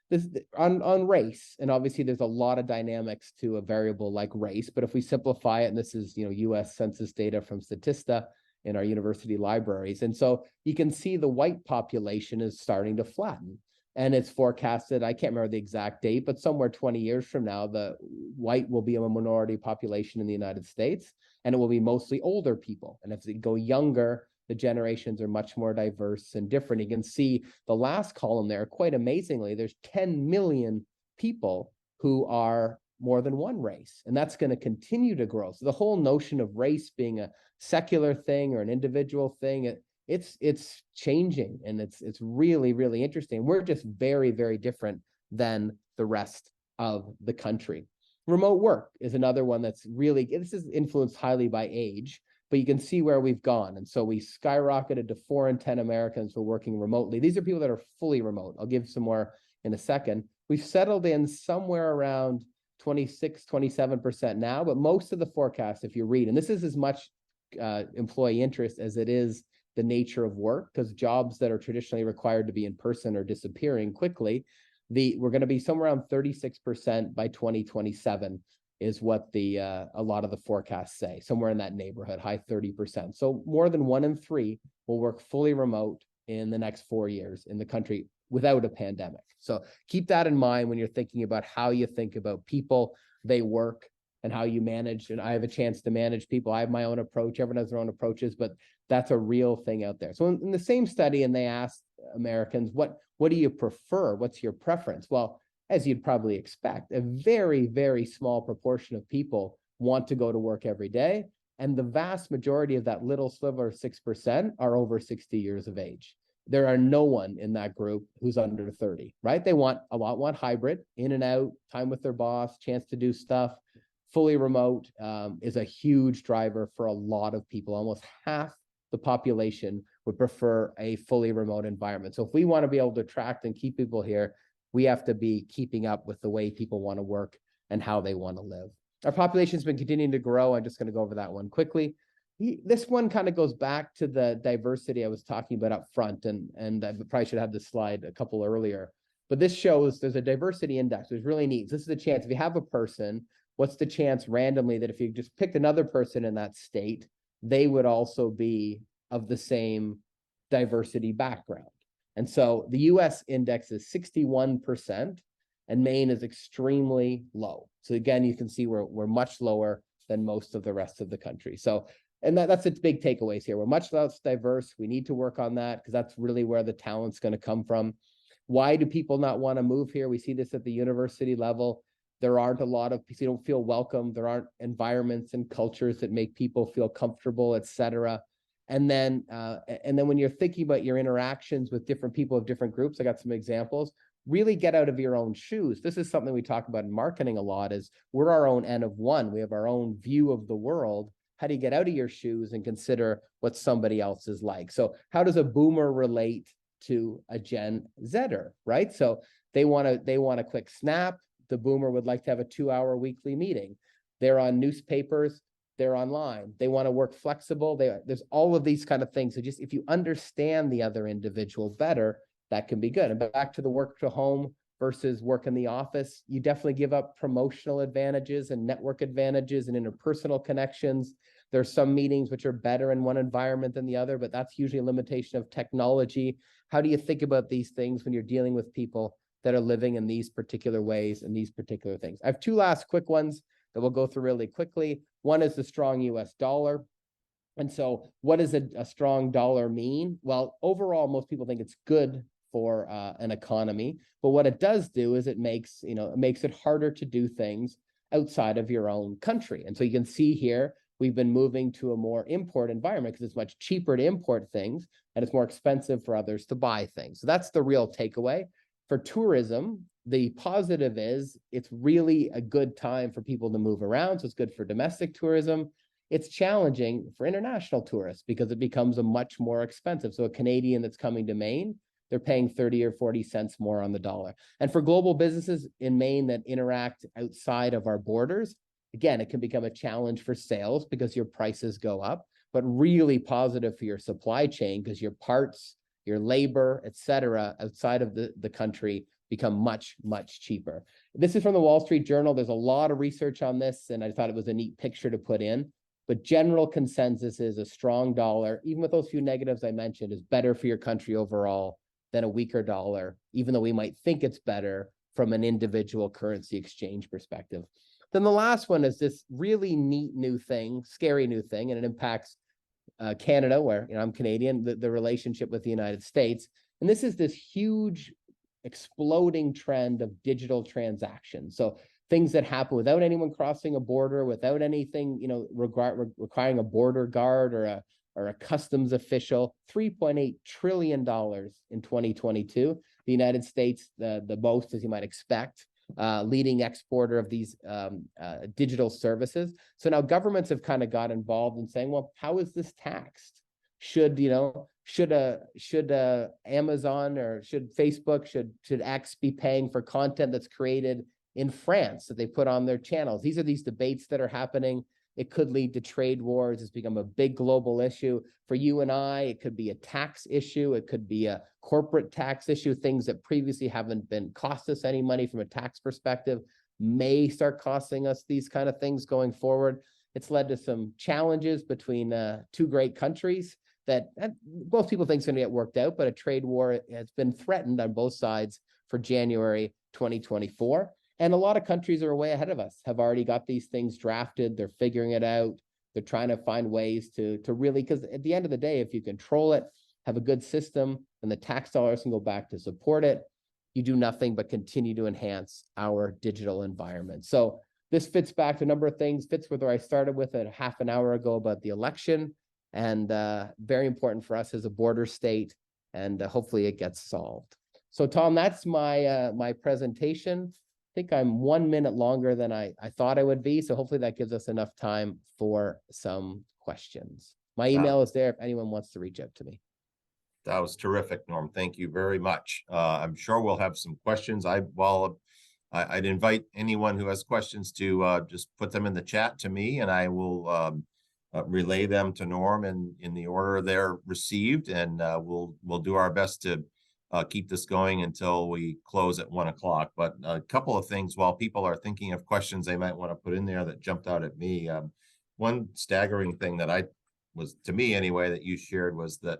This on race, and obviously there's a lot of dynamics to a variable like race, but if we simplify it, and this is US Census data from Statista in our university libraries. And so you can see the white population is starting to flatten. And it's forecasted, I can't remember the exact date, but somewhere 20 years from now, the white will be a minority population in the United States, and it will be mostly older people. And as they go younger, the generations are much more diverse and different. You can see the last column there, quite amazingly, there's 10 million people who are more than one race, and that's going to continue to grow. So the whole notion of race being a secular thing or an individual thing, it's changing, and it's really, really interesting. We're just very, very different than the rest of the country. Remote work is another one that's really, this is influenced highly by age, but you can see where we've gone. And so we skyrocketed to 4 in 10 Americans who are working remotely. These are people that are fully remote. I'll give some more in a second. We've settled in somewhere around 26, 27% now, but most of the forecast, if you read, and this is as much employee interest as it is the nature of work, because jobs that are traditionally required to be in person are disappearing quickly. We're going to be somewhere around 36% by 2027 is what a lot of the forecasts say, somewhere in that neighborhood, high 30%. So more than 1 in 3 will work fully remote in the next 4 years in the country without a pandemic. So keep that in mind when you're thinking about how you think about people, they work, and how you manage. And I have a chance to manage people. I have my own approach. Everyone has their own approaches, but that's a real thing out there. So in the same study, and they asked Americans, what do you prefer? What's your preference? Well, as you'd probably expect, a very, very small proportion of people want to go to work every day. And the vast majority of that little sliver of 6% are over 60 years of age. There are no one in that group who's under 30, right? They want hybrid, in and out, time with their boss, chance to do stuff. Fully remote is a huge driver for a lot of people. Almost half the population would prefer a fully remote environment. So if we want to be able to attract and keep people here, we have to be keeping up with the way people want to work and how they want to live. Our population has been continuing to grow. I'm just going to go over that one quickly. This one kind of goes back to the diversity I was talking about up front, and I probably should have this slide a couple earlier. But this shows there's a diversity index, which is really neat. This is a chance, if you have a person, what's the chance randomly that if you just picked another person in that state, they would also be of the same diversity background. And so the US index is 61%, and Maine is extremely low. So again, you can see we're much lower than most of the rest of the country. So, and that's its big takeaways here. We're much less diverse. We need to work on that because that's really where the talent's going to come from. Why do people not want to move here? We see this at the university level. There aren't a lot of people, you don't feel welcome. There aren't environments and cultures that make people feel comfortable, et cetera. And then when you're thinking about your interactions with different people of different groups, I got some examples. Really get out of your own shoes. This is something we talk about in marketing a lot, is we're our own N of one. We have our own view of the world. How do you get out of your shoes and consider what somebody else is like? So how does a boomer relate to a Gen Zer, right? So they want a quick snap. The boomer would like to have a 2-hour weekly meeting. They're on newspapers. They're online. They want to work flexible. There's all of these kind of things. So just if you understand the other individual better, that can be good. And back to the work to home versus work in the office, you definitely give up promotional advantages and network advantages and interpersonal connections. There's some meetings which are better in one environment than the other, but that's usually a limitation of technology. How do you think about these things when you're dealing with people that are living in these particular ways and these particular things? I have two last quick ones that we'll go through really quickly. One is the strong US dollar. And so what does a strong dollar mean? Well, overall, most people think it's good for an economy, but what it does do is it makes it harder to do things outside of your own country. And so you can see here, we've been moving to a more import environment because it's much cheaper to import things and it's more expensive for others to buy things. So that's the real takeaway. For tourism, the positive is it's really a good time for people to move around. So it's good for domestic tourism. It's challenging for international tourists because it becomes a much more expensive. So a Canadian that's coming to Maine, they're paying 30 or 40 cents more on the dollar. And for global businesses in Maine that interact outside of our borders, again, it can become a challenge for sales because your prices go up, but really positive for your supply chain because your parts, your labor, et cetera, outside of the country become much, much cheaper. This is from the Wall Street Journal. There's a lot of research on this, and I thought it was a neat picture to put in. But general consensus is a strong dollar, even with those few negatives I mentioned, is better for your country overall than a weaker dollar, even though we might think it's better from an individual currency exchange perspective. Then the last one is this really neat new thing, scary new thing, and it impacts Canada, where I'm Canadian, the relationship with the United States. And this is this huge exploding trend of digital transactions. So things that happen without anyone crossing a border, without anything, requiring a border guard or a customs official. $3.8 trillion in 2022. The United States, the most, as you might expect, leading exporter of these digital services. So now governments have kind of got involved in saying, well, how is this taxed? Should Amazon or should Facebook, should X be paying for content that's created in France that they put on their channels? These are these debates that are happening. It could lead to trade wars. It's become a big global issue. For you and I, it could be a tax issue. It could be a corporate tax issue. Things that previously haven't been cost us any money from a tax perspective may start costing us these kind of things going forward. It's led to some challenges between two great countries that most people think is going to get worked out, but a trade war has been threatened on both sides for January 2024. And a lot of countries are way ahead of us, have already got these things drafted. They're figuring it out. They're trying to find ways to really, because at the end of the day, if you control it, have a good system, and the tax dollars can go back to support it, you do nothing but continue to enhance our digital environment. So this fits back to a number of things, fits with where I started with a half an hour ago about the election, and very important for us as a border state, and hopefully it gets solved. So Tom, that's my presentation. I think I'm 1 minute longer than I thought I would be, so hopefully that gives us enough time for some questions. My email is there if anyone wants to reach out to me. That was terrific, Norm. Thank you very much. I'm sure we'll have some questions. I'd invite anyone who has questions to just put them in the chat to me, and I will relay them to Norm in the order they're received, and we'll do our best to keep this going until we close at 1 o'clock. But a couple of things while people are thinking of questions they might want to put in there that jumped out at me. One staggering thing that was, to me anyway, that you shared was that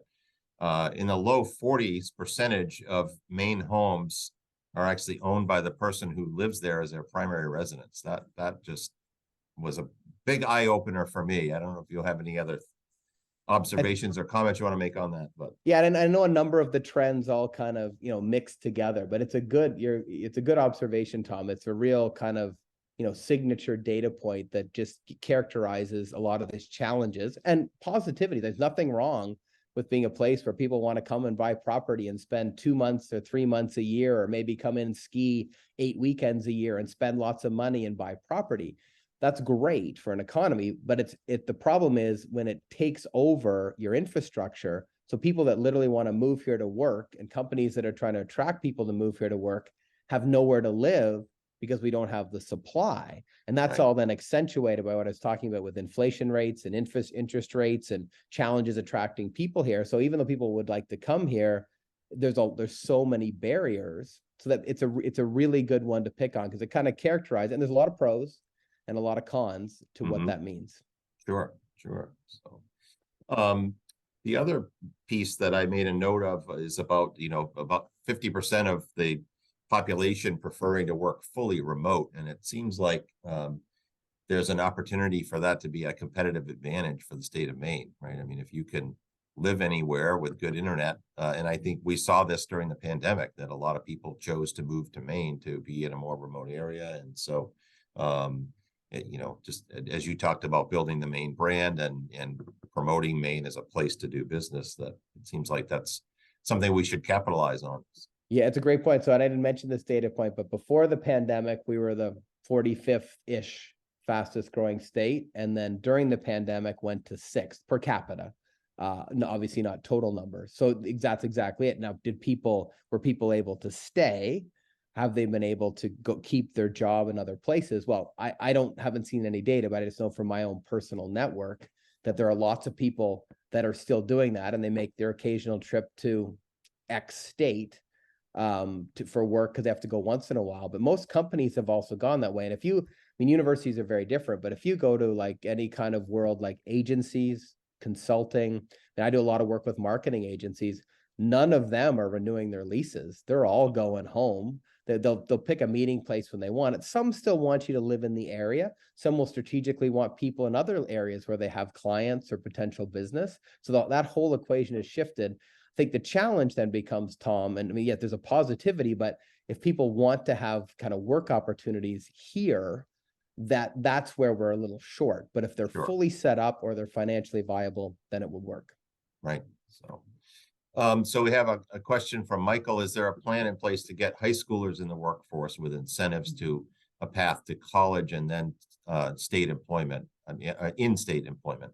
in the low 40% of Maine homes are actually owned by the person who lives there as their primary residence. That just was a big eye opener for me. I don't know if you'll have any other observations or comments you want to make on that, but yeah, and I know a number of the trends all kind of mixed together, but it's a good observation, Tom. It's a real kind of signature data point that just characterizes a lot of these challenges and positivity. There's nothing wrong with being a place where people want to come and buy property and spend 2 months or 3 months a year, or maybe come in and ski 8 weekends a year and spend lots of money and buy property. That's great for an economy, but the problem is when it takes over your infrastructure. So people that literally want to move here to work, and companies that are trying to attract people to move here to work, have nowhere to live because we don't have the supply. And that's Right. all then accentuated by what I was talking about with inflation rates and interest rates and challenges attracting people here. So even though people would like to come here, there's so many barriers, so that it's a really good one to pick on, because it kind of characterizes, and there's a lot of pros and a lot of cons to what that means. Sure. So the other piece that I made a note of is about 50% of the population preferring to work fully remote, and it seems like there's an opportunity for that to be a competitive advantage for the state of Maine, right? I mean, if you can live anywhere with good internet, and I think we saw this during the pandemic, that a lot of people chose to move to Maine to be in a more remote area. And so just as you talked about building the Maine brand and promoting Maine as a place to do business, that it seems like that's something we should capitalize on. Yeah, it's a great point. So, and I didn't mention this data point, but before the pandemic, we were the 45th-ish fastest growing state. And then during the pandemic went to 6th per capita. No, obviously not total numbers. So that's exactly it. Now, were people able to stay? Have they been able to go keep their job in other places? Well, I haven't seen any data, but I just know from my own personal network that there are lots of people that are still doing that, and they make their occasional trip to X state for work because they have to go once in a while. But most companies have also gone that way. And universities are very different, but if you go to like any kind of world, like agencies, consulting, and I do a lot of work with marketing agencies, none of them are renewing their leases. They're all going home. They'll pick a meeting place when they want it. Some still want you to live in the area. Some will strategically want people in other areas where they have clients or potential business. So that whole equation has shifted. I think the challenge then becomes, Tom, and yet there's a positivity, but if people want to have kind of work opportunities here, that's where we're a little short. But if they're fully set up or they're financially viable, then it would work. Right. So we have a question from Michael. Is there a plan in place to get high schoolers in the workforce with incentives to a path to college and then state employment, in-state employment?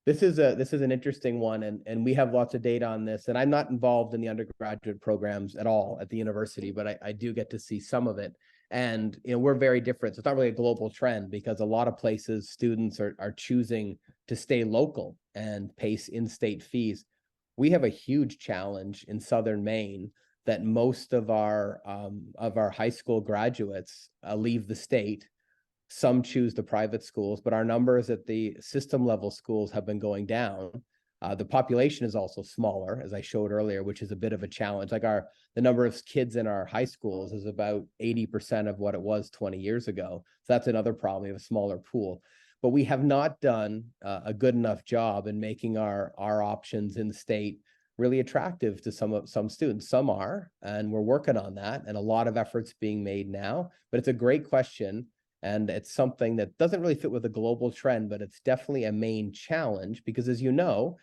This is an interesting one, and we have lots of data on this. And I'm not involved in the undergraduate programs at all at the university, but I do get to see some of it. And we're very different. So it's not really a global trend, because a lot of places students are choosing to stay local and pay in-state fees. We have a huge challenge in southern Maine that most of our high school graduates leave the state. Some choose the private schools, but our numbers at the system level schools have been going down. The population is also smaller, as I showed earlier, which is a bit of a challenge. Like the number of kids in our high schools is about 80% of what it was 20 years ago. So that's another problem. We have a smaller pool. But we have not done a good enough job in making our options in the state really attractive to some students. Some are, and we're working on that, and a lot of efforts being made now. But it's a great question, and it's something that doesn't really fit with a global trend, but it's definitely a Maine challenge because, as you know,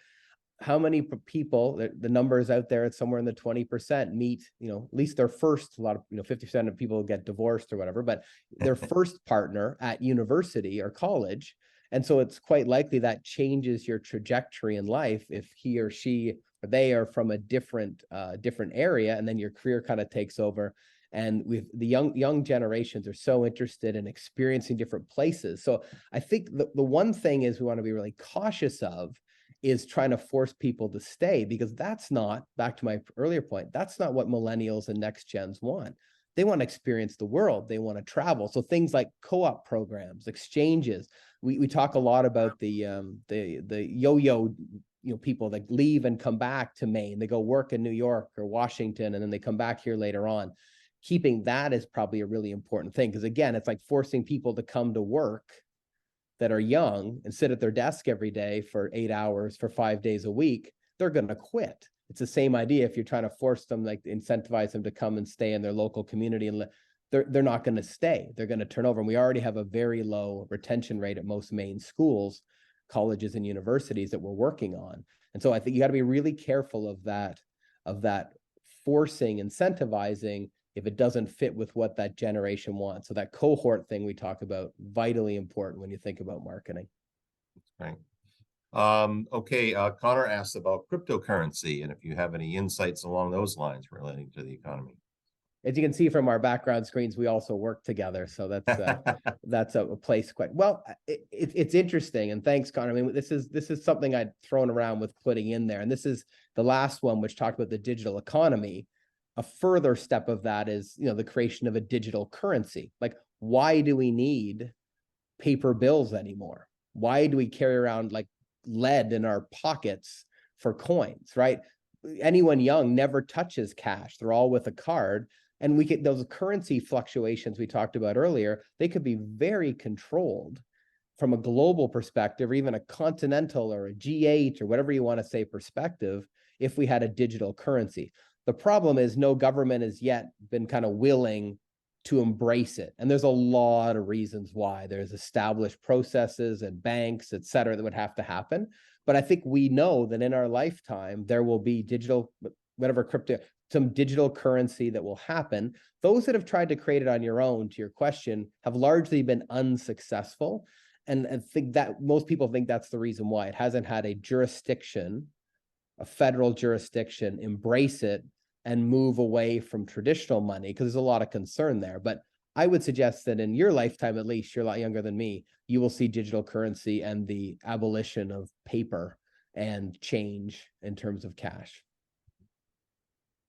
how many people, the numbers out there, it's somewhere in the 20% meet, at least their first, a lot of, 50% of people get divorced or whatever, but their first partner at university or college. And so it's quite likely that changes your trajectory in life if he or she or they are from a different area, and then your career kind of takes over. And the young generations are so interested in experiencing different places. So I think the one thing is we want to be really cautious of is trying to force people to stay, because that's not, back to my earlier point, that's not what millennials and next gens want. They want to experience the world. They want to travel. So things like co-op programs, exchanges. We talk a lot about the yo-yo, people that leave and come back to Maine. They go work in New York or Washington, and then they come back here later on. Keeping that is probably a really important thing, because again, it's like forcing people to come to work that are young and sit at their desk every day for 8 hours for 5 days a week. They're going to quit. It's the same idea. If you're trying to force them, like incentivize them to come and stay in their local community, and they're not going to stay. They're going to turn over. And we already have a very low retention rate at most Maine schools, colleges, and universities that we're working on. And so I think you got to be really careful of that forcing, incentivizing, if it doesn't fit with what that generation wants. So that cohort thing we talk about, vitally important when you think about marketing. Right. Okay, Connor asked about cryptocurrency and if you have any insights along those lines relating to the economy. As you can see from our background screens, we also work together. So that's a place quite well. It's interesting, and thanks, Connor. I mean, this is something I'd thrown around with putting in there, and this is the last one, which talked about the digital economy. A further step of that is, the creation of a digital currency. Like, why do we need paper bills anymore? Why do we carry around like lead in our pockets for coins, right? Anyone young never touches cash. They're all with a card. And we get those currency fluctuations we talked about earlier. They could be very controlled from a global perspective, or even a continental or a G8 or whatever you want to say perspective, if we had a digital currency. The problem is no government has yet been kind of willing to embrace it. And there's a lot of reasons why. There's established processes and banks, et cetera, that would have to happen. But I think we know that in our lifetime, there will be some digital currency that will happen. Those that have tried to create it on your own, to your question, have largely been unsuccessful. And I think that most people think that's the reason why. It hasn't had a federal jurisdiction, embrace it and move away from traditional money, because there's a lot of concern there. But I would suggest that in your lifetime, at least, you're a lot younger than me, you will see digital currency and the abolition of paper and change in terms of cash.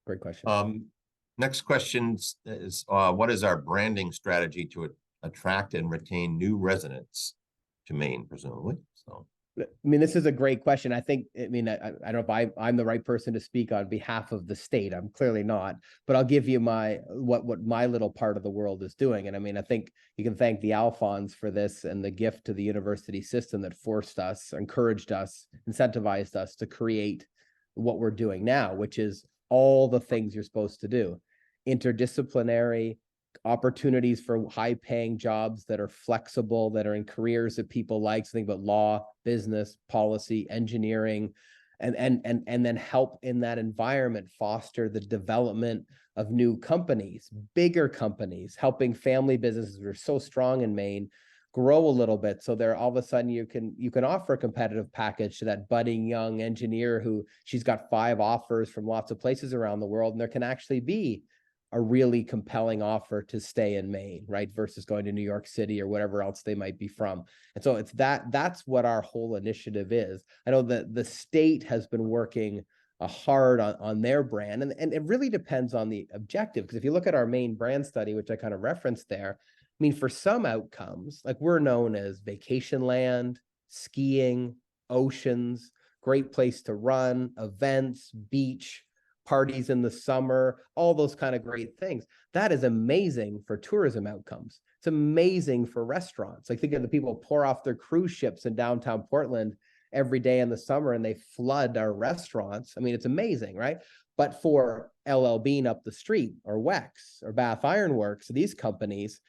Great question. Next question is, what is our branding strategy to attract and retain new residents to Maine, presumably? So, I mean, this is a great question. I think, I don't know if I'm the right person to speak on behalf of the state. I'm clearly not, but I'll give you what my little part of the world is doing. And I mean, I think you can thank the Alphons for this and the gift to the university system that forced us, encouraged us, incentivized us to create what we're doing now, which is all the things you're supposed to do. Interdisciplinary, opportunities for high-paying jobs that are flexible, that are in careers that people like. So think about law, business, policy, engineering, and then help in that environment foster the development of new companies, bigger companies, helping family businesses that are so strong in Maine grow a little bit. So there, all of a sudden, you can offer a competitive package to that budding young engineer who she's got 5 offers from lots of places around the world, and there can actually be a really compelling offer to stay in Maine, right? Versus going to New York City or whatever else they might be from. And so it's that's what our whole initiative is. I know that the state has been working hard on their brand, and it really depends on the objective. Because if you look at our Maine brand study, which I kind of referenced there, I mean, for some outcomes, like we're known as vacation land, skiing, oceans, great place to run, events, beach, parties in the summer, all those kind of great things. That is amazing for tourism outcomes. It's amazing for restaurants. Like think of the people pour off their cruise ships in downtown Portland every day in the summer and they flood our restaurants. I mean, it's amazing, right? But for LL Bean up the street or Wex or Bath Iron Works, these companies,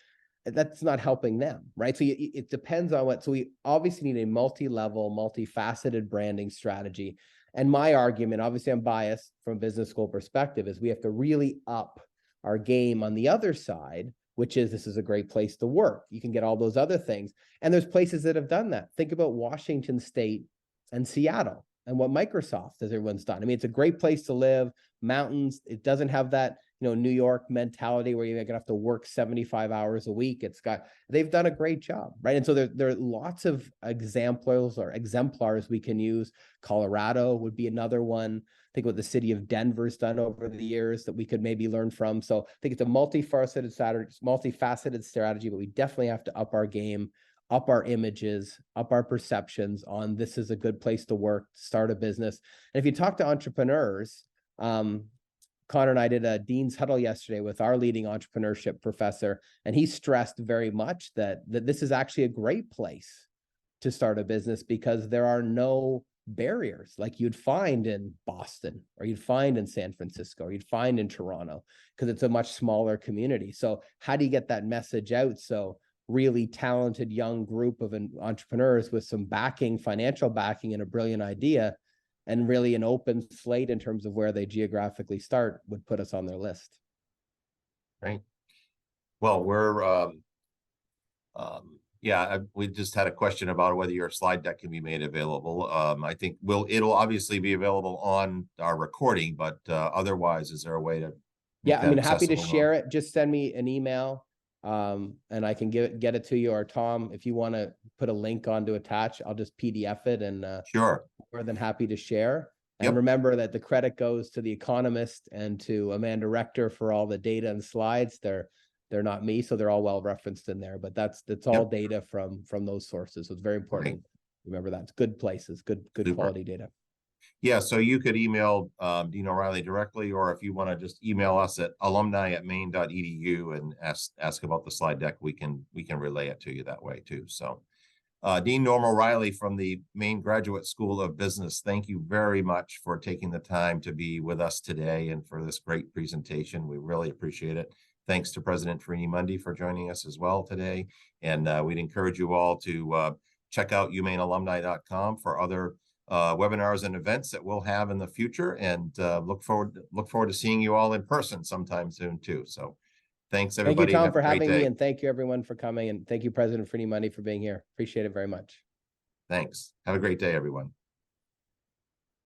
that's not helping them, right? So it depends on what, so we obviously need a multi-level, multifaceted branding strategy. And my argument, obviously I'm biased from a business school perspective, is we have to really up our game on the other side, which is this is a great place to work. You can get all those other things. And there's places that have done that. Think about Washington State and Seattle and what Microsoft has everyone's done. I mean, it's a great place to live, mountains. It doesn't have that, New York mentality where you're going to have to work 75 hours a week. They've done a great job, right? And so there are lots of exemplars we can use. Colorado would be another one. Think what the city of Denver's done over the years that we could maybe learn from. So I think it's a multifaceted strategy, but we definitely have to up our game, up our images, up our perceptions on this is a good place to work, start a business. And if you talk to entrepreneurs, Connor and I did a Dean's Huddle yesterday with our leading entrepreneurship professor, and he stressed very much that this is actually a great place to start a business because there are no barriers like you'd find in Boston or you'd find in San Francisco or you'd find in Toronto because it's a much smaller community. So how do you get that message out? So really talented young group of entrepreneurs with some backing, financial backing, and a brilliant idea, and really an open slate in terms of where they geographically start would put us on their list. Right. Well, we just had a question about whether your slide deck can be made available. I think it'll obviously be available on our recording, but otherwise, is there a way to? Yeah, I mean, happy to share it. Just send me an email, and I can get it to you. Or Tom, if you want to put a link on to attach, I'll just PDF it and sure. More than happy to share. And Yep. remember that the credit goes to The Economist and to Amanda Rector for all the data and slides. They're not me, so they're all well referenced in there. But that's all data from those sources. So it's very important. Right. Remember that. It's good places, good Super. Quality data. Yeah, so you could email Dean O'Reilly directly, or if you want to just email us at alumni@maine.edu and ask about the slide deck, we can relay it to you that way too. So Dean Norm O'Reilly from the Maine Graduate School of Business, thank you very much for taking the time to be with us today and for this great presentation. We really appreciate it. Thanks to President Farini Mundy for joining us as well today. And we'd encourage you all to check out UMainealumni.com for other webinars and events that we'll have in the future, and look forward to seeing you all in person sometime soon too. So thanks everybody. Thank you, Tom, for having me, and thank you everyone for coming, and thank you President Farini Mundy for being here. Appreciate it very much. Thanks. Have a great day, everyone.